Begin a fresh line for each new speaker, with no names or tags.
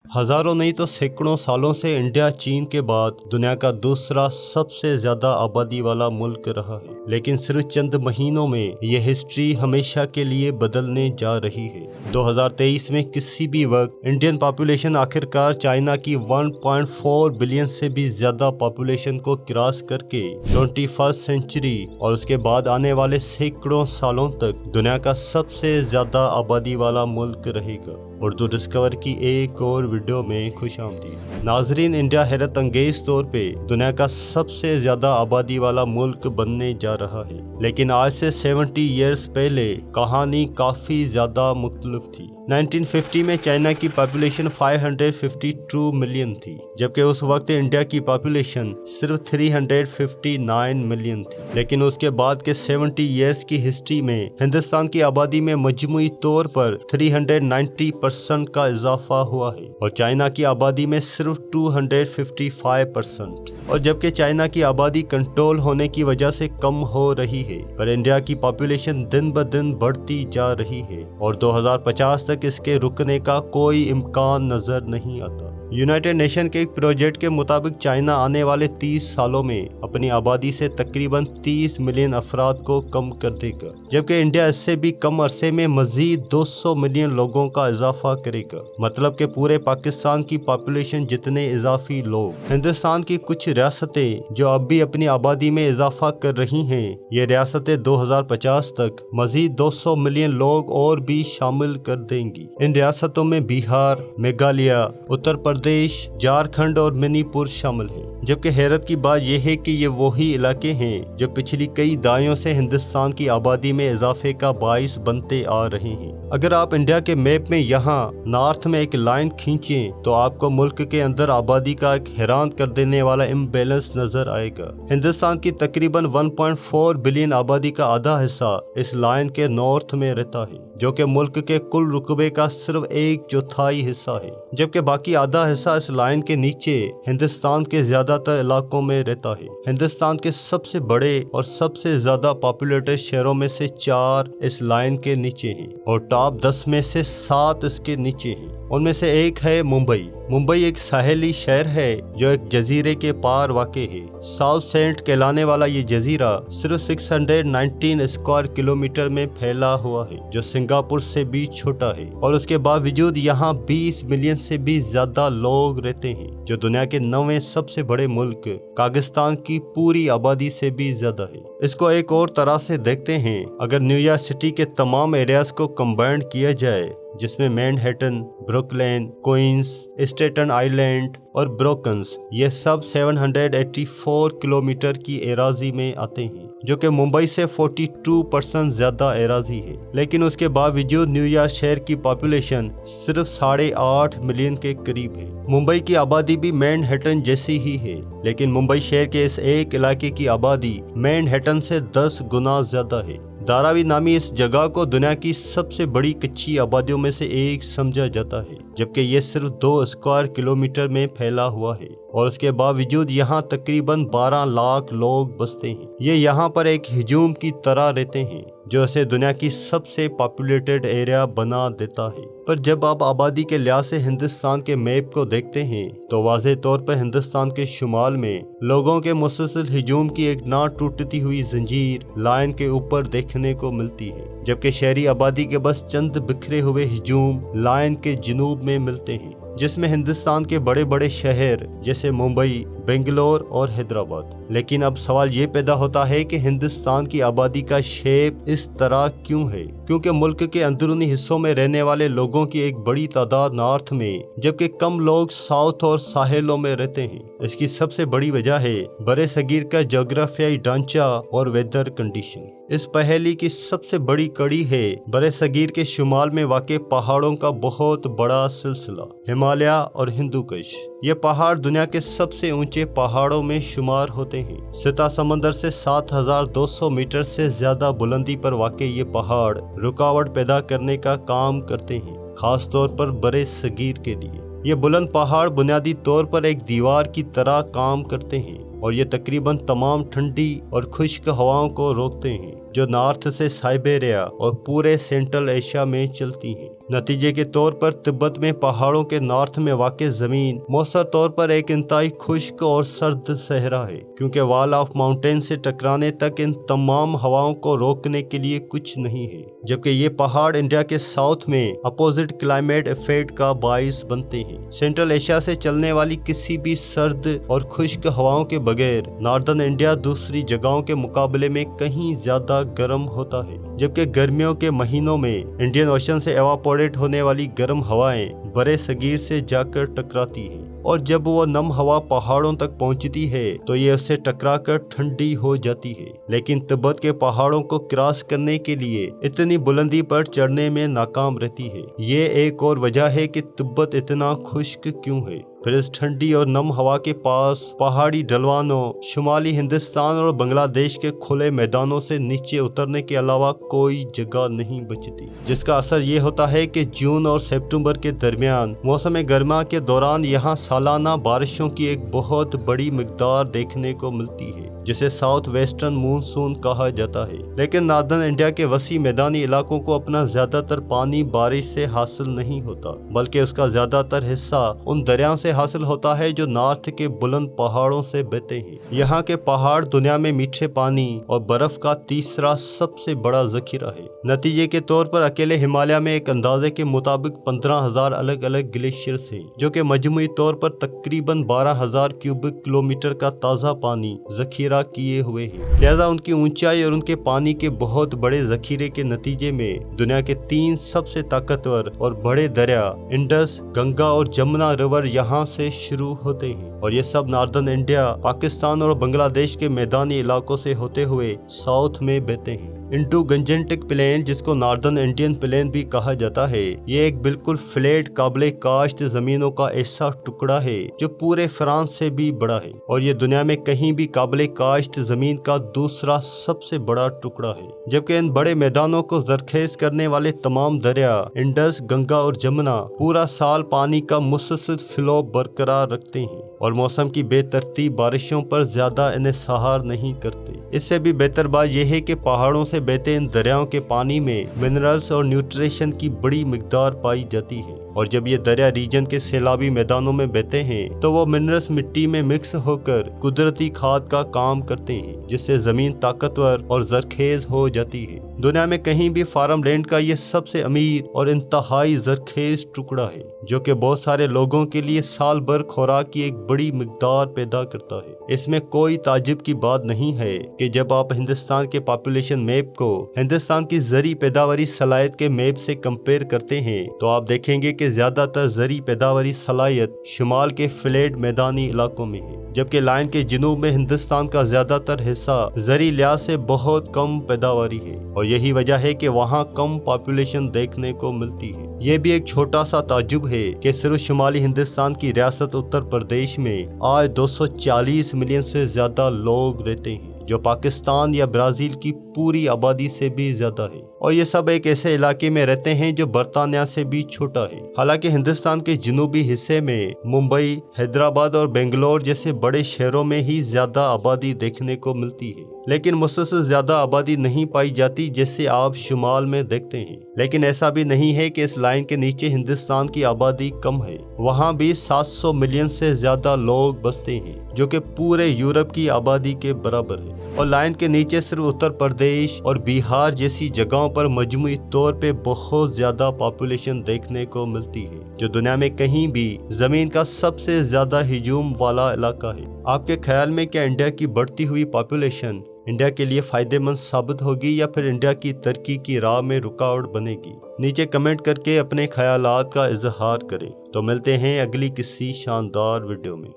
हजारों नहीं तो सैकड़ों सालों से इंडिया चीन के बाद दुनिया का दूसरा सबसे ज्यादा आबादी वाला मुल्क रहा है, लेकिन सिर्फ चंद महीनों में ये हिस्ट्री हमेशा के लिए बदलने जा रही है। 2023 में किसी भी वक्त इंडियन पॉपुलेशन आखिरकार चाइना की 1.4 बिलियन से भी ज्यादा पॉपुलेशन को क्रॉस करके 21st सेंचुरी और उसके बाद आने वाले सैकड़ों सालों तक दुनिया का सबसे ज्यादा आबादी वाला मुल्क रहेगा। उर्दू डिस्कवर की एक और वीडियो में खुशामदीद नाजरीन। इंडिया हैरत अंगेज तौर पे दुनिया का सबसे ज्यादा आबादी वाला मुल्क बनने जा रहा है, लेकिन आज से 70 ईयर्स पहले कहानी काफी ज्यादा मुख्तलिफ थी। 1950 में चाइना की पॉपुलेशन 552 मिलियन थी, जबकि उस वक्त इंडिया की पॉपुलेशन सिर्फ 359 मिलियन थी। लेकिन उसके बाद के 70 ईयर्स की हिस्ट्री में हिंदुस्तान की आबादी में मजमूई तौर पर 390% का इजाफा हुआ है और चाइना की आबादी में सिर्फ 255%। और जबकि चाइना की आबादी कंट्रोल होने की वजह से कम हो रही है, पर इंडिया की पॉपुलेशन दिन ब दिन बढ़ती जा रही है और 2050 तक इसके रुकने का कोई इम्कान नजर नहीं आता। यूनाइटेड नेशन के एक प्रोजेक्ट के मुताबिक चाइना आने वाले 30 सालों में अपनी आबादी से तकरीबन 30 मिलियन अफराद को कम कर देगा, जबकि इंडिया इससे भी कम अरसे में मजीद 200 मिलियन लोगों का इजाफा करेगा। मतलब कि पूरे पाकिस्तान की पॉपुलेशन जितने इजाफी लोग। हिंदुस्तान की कुछ रियासतें जो अब भी अपनी आबादी में इजाफा कर रही हैं, ये रियासतें 2050 तक मजीद 200 मिलियन लोग और भी शामिल कर देंगी। इन रियासतों में बिहार, मेघालय, उत्तर प्रदेश, झारखंड और मणिपुर शामिल हैं। जबकि हैरत की बात यह है कि ये वही इलाके हैं जो पिछली कई दहाइयों से हिंदुस्तान की आबादी में इजाफे का बाइस बनते आ रहे हैं। अगर आप इंडिया के मैप में यहाँ नॉर्थ में एक लाइन खींचें तो आपको मुल्क के अंदर आबादी का एक हैरान कर देने वाला इम्बैलेंस नजर आएगा। हिंदुस्तान की तकरीबन 1.4 बिलियन आबादी का आधा हिस्सा इस लाइन के नॉर्थ में रहता है, जो कि मुल्क के कुल रुकबे का सिर्फ 1/4 हिस्सा है, जबकि बाकी आधा हिस्सा इस लाइन के नीचे हिंदुस्तान के ज्यादातर इलाकों में रहता है। हिंदुस्तान के सबसे बड़े और सबसे ज्यादा पॉपुलेटेड शहरों में से 4 इस लाइन के नीचे हैं और टॉप 10 में से 7 इसके नीचे हैं। उनमें से एक है मुंबई। मुंबई एक साहेली शहर है जो एक जजीरे के पार वाक़ है। साउथ सेंट कहलाने वाला ये जजीरा सिर्फ 619 स्क्वायर किलोमीटर में फैला हुआ है, जो सिंगापुर से भी छोटा है और उसके बावजूद यहाँ 20 मिलियन से भी ज्यादा लोग रहते हैं, जो दुनिया के 9वें सबसे बड़े मुल्क पाकिस्तान की पूरी आबादी से भी ज्यादा है। इसको एक और तरह से देखते हैं, अगर न्यूयॉर्क सिटी के तमाम एरियाज को कंबाइंड किया जाए, जिसमें Manhattan, Brooklyn, Queens, Staten Island और ब्रोकन्स, ये सब 784 किलोमीटर की एराजी में आते हैं, जो कि मुंबई से 42% ज्यादा एराजी है। लेकिन उसके बावजूद न्यूयॉर्क शहर की पॉपुलेशन सिर्फ 8.5 मिलियन के करीब है। मुंबई की आबादी भी मैनहट्टन जैसी ही है, लेकिन मुंबई शहर के इस एक इलाके की आबादी मैनहट्टन से 10 गुना ज्यादा है। धारावी नामी इस जगह को दुनिया की सबसे बड़ी कच्ची आबादियों में से एक समझा जाता है, जबकि ये सिर्फ 2 स्क्वायर किलोमीटर में फैला हुआ है और उसके बावजूद यहाँ तकरीबन 12 लाख लोग बसते हैं। ये यहाँ पर एक हिजूम की तरह रहते हैं, जो इसे दुनिया की सबसे पॉपुलेटेड एरिया बना देता है। पर जब आप आबादी के लिहाज से हिंदुस्तान के मैप को देखते हैं तो वाज़ेह तौर पर हिंदुस्तान के शुमाल में लोगों के मुसलसल हिजूम की एक ना टूटती हुई जंजीर लाइन के ऊपर देखने को मिलती है, जबकि शहरी आबादी के बस चंद बिखरे हुए हिजूम लाइन के जनूब में मिलते हैं, जिसमें हिंदुस्तान के बड़े बड़े शहर जैसे मुंबई, बेंगलोर और हैदराबाद। लेकिन अब सवाल ये पैदा होता है कि हिंदुस्तान की आबादी का शेप इस तरह क्यों है? क्योंकि मुल्क के अंदरूनी हिस्सों में रहने वाले लोगों की एक बड़ी तादाद नॉर्थ में, जबकि कम लोग साउथ और साहेलों में रहते हैं। इसकी सबसे बड़ी वजह है बड़े सगीर का जोग्राफियाई ढांचा और वेदर कंडीशन। इस पहेली की सबसे बड़ी कड़ी है बड़े सगीर के शुमाल में वाक़ पहाड़ों का बहुत बड़ा सिलसिला, हिमालय और हिंदू कुश। ये पहाड़ दुनिया के सबसे ऊंचे पहाड़ों में शुमार होते हैं। सतह समंदर से 7200 मीटर से ज्यादा बुलंदी पर वाक़ ये पहाड़ रुकावट पैदा करने का काम करते हैं, खास तौर पर बड़े सगीर के लिए। ये बुलंद पहाड़ बुनियादी तौर पर एक दीवार की तरह काम करते हैं और ये तकरीबन तमाम ठंडी और खुश्क हवाओं को रोकते हैं जो नॉर्थ से साइबेरिया और पूरे सेंट्रल एशिया में चलती हैं। नतीजे के तौर पर तिब्बत में पहाड़ों के नॉर्थ में वाक़ ज़मीन मौसर तौर पर एक इंतहाई खुश्क और सर्द सहरा है, क्योंकि वॉल ऑफ माउंटेन से टकराने तक इन तमाम हवाओं को रोकने के लिए कुछ नहीं है, जबकि ये पहाड़ इंडिया के साउथ में अपोजिट क्लाइमेट इफेक्ट का बाइस बनते हैं। सेंट्रल एशिया से चलने वाली किसी भी सर्द और खुश्क हवाओं के बगैर नॉर्दर्न इंडिया दूसरी जगहों के मुकाबले में कहीं ज्यादा गर्म होता है, जबकि गर्मियों के महीनों में इंडियन ओशन से एवापोरेट होने वाली गर्म हवाएं बड़े सगीर से जाकर टकराती हैं, और जब वो नम हवा पहाड़ों तक पहुंचती है तो ये उससे टकराकर ठंडी हो जाती है। लेकिन तिब्बत के पहाड़ों को क्रॉस करने के लिए इतनी बुलंदी पर चढ़ने में नाकाम रहती है। ये एक और वजह है कि तिब्बत इतना खुश्क क्यों है। फिर इस ठंडी और नम हवा के पास पहाड़ी ढलवानों, शुमाली हिंदुस्तान और बांग्लादेश के खुले मैदानों से नीचे उतरने के अलावा कोई जगह नहीं बचती, जिसका असर ये होता है कि जून और सितंबर के दरमियान मौसम गर्मा के दौरान यहाँ सालाना बारिशों की एक बहुत बड़ी मिकदार देखने को मिलती है, जिसे साउथ वेस्टर्न मानसून कहा जाता है। लेकिन नॉर्दर्न इंडिया के वसी मैदानी इलाकों को अपना ज्यादातर पानी बारिश से हासिल नहीं होता, बल्कि उसका ज्यादातर हिस्सा उन दरियाओं से हासिल होता है जो नॉर्थ के बुलंद पहाड़ों से बहते हैं। यहाँ के पहाड़ दुनिया में मीठे पानी और बर्फ का तीसरा सबसे बड़ा जखीरा है। नतीजे के तौर पर अकेले हिमालय में एक अंदाजे के मुताबिक 15,000 अलग अलग ग्लेशियर्स हैं, जो कि मजमूई तौर पर तकरीबन 12,000 क्यूबिक किलोमीटर का ताज़ा पानी जखीरा किए हुए हैं। लिहाजा उनकी ऊंचाई और उनके पानी के बहुत बड़े जखीरे के नतीजे में दुनिया के 3 सबसे ताकतवर और बड़े दरिया इंडस, गंगा और जमुना रिवर यहाँ से शुरू होते हैं, और ये सब नॉर्दर्न इंडिया, पाकिस्तान और बांग्लादेश के मैदानी इलाकों से होते हुए साउथ में बहते हैं। इंडो गंजेटिक प्लेन, जिसको नॉर्दर्न इंडियन प्लेन भी कहा जाता है, ये एक बिल्कुल फ्लैट काबिले काश्त जमीनों का ऐसा टुकड़ा है जो पूरे फ्रांस से भी बड़ा है, और ये दुनिया में कहीं भी काबिले काश्त जमीन का दूसरा सबसे बड़ा टुकड़ा है। जबकि इन बड़े मैदानों को जरखेज करने वाले तमाम दरिया इंडस, गंगा और जमुना पूरा साल पानी का मुसलसल फ्लो बरकरार रखते हैं और मौसम की बेतरतीब बारिशों पर ज्यादा इन्हिसार नहीं करते। इससे भी बेहतर बात यह है कि पहाड़ों से बहते इन दरियाओं के पानी में मिनरल्स और न्यूट्रिशन की बड़ी मिकदार पाई जाती है, और जब ये दरिया रीजन के सैलाबी मैदानों में बहते हैं तो वो मिनरल्स मिट्टी में मिक्स होकर कुदरती खाद का काम करते हैं, जिससे जमीन ताकतवर और जरखेज हो जाती है। दुनिया में कहीं भी फार्म लैंड का ये सबसे अमीर और इंतहाई जरखेज टुकड़ा है, जो कि बहुत सारे लोगों के लिए साल भर खुराक की एक बड़ी मिकदार पैदा करता है। इसमें कोई ताज्जुब की बात नहीं है कि जब आप हिंदुस्तान के पॉपुलेशन मैप को हिंदुस्तान की जरी पैदावारी सलाहियत के मैप से कंपेयर करते हैं तो आप देखेंगे कि ज्यादातर जरी पैदावारी सलाहियत शुमाल के फ्लैट मैदानी इलाकों में है, जबकि लाइन के जनूब में हिंदुस्तान का ज्यादातर हिस्सा जरी लिहाज से बहुत कम पैदावारी है, और यही वजह है कि वहाँ कम पॉपुलेशन देखने को मिलती है। ये भी एक छोटा सा ताज्जुब है कि सिर्फ शुमाली हिंदुस्तान की रियासत उत्तर प्रदेश में आज 240 मिलियन से ज्यादा लोग रहते हैं, जो पाकिस्तान या ब्राजील की पूरी आबादी से भी ज्यादा है, और ये सब एक ऐसे इलाके में रहते हैं जो बर्तानिया से भी छोटा है। हालांकि हिंदुस्तान के जनूबी हिस्से में मुंबई, हैदराबाद और बेंगलोर जैसे बड़े शहरों में ही ज्यादा आबादी देखने को मिलती है, लेकिन मुझसे ज्यादा आबादी नहीं पाई जाती जैसे आप शुमाल में देखते हैं। लेकिन ऐसा भी नहीं है कि इस लाइन के नीचे हिंदुस्तान की आबादी कम है, वहाँ भी 700 मिलियन से ज्यादा लोग बसते हैं, जो कि पूरे यूरोप की आबादी के बराबर है। और लाइन के नीचे सिर्फ उत्तर प्रदेश और बिहार जैसी जगहों पर मजमूई तौर पे बहुत ज्यादा पॉपुलेशन देखने को मिलती है, जो दुनिया में कहीं भी जमीन का सबसे ज्यादा हिजूम वाला इलाका है। आपके ख्याल में क्या इंडिया की बढ़ती हुई पॉपुलेशन इंडिया के लिए फायदेमंद साबित होगी या फिर इंडिया की तरक्की की राह में रुकावट बनेगी? नीचे कमेंट करके अपने ख्यालात का इजहार करें। तो मिलते हैं अगली किसी शानदार वीडियो में।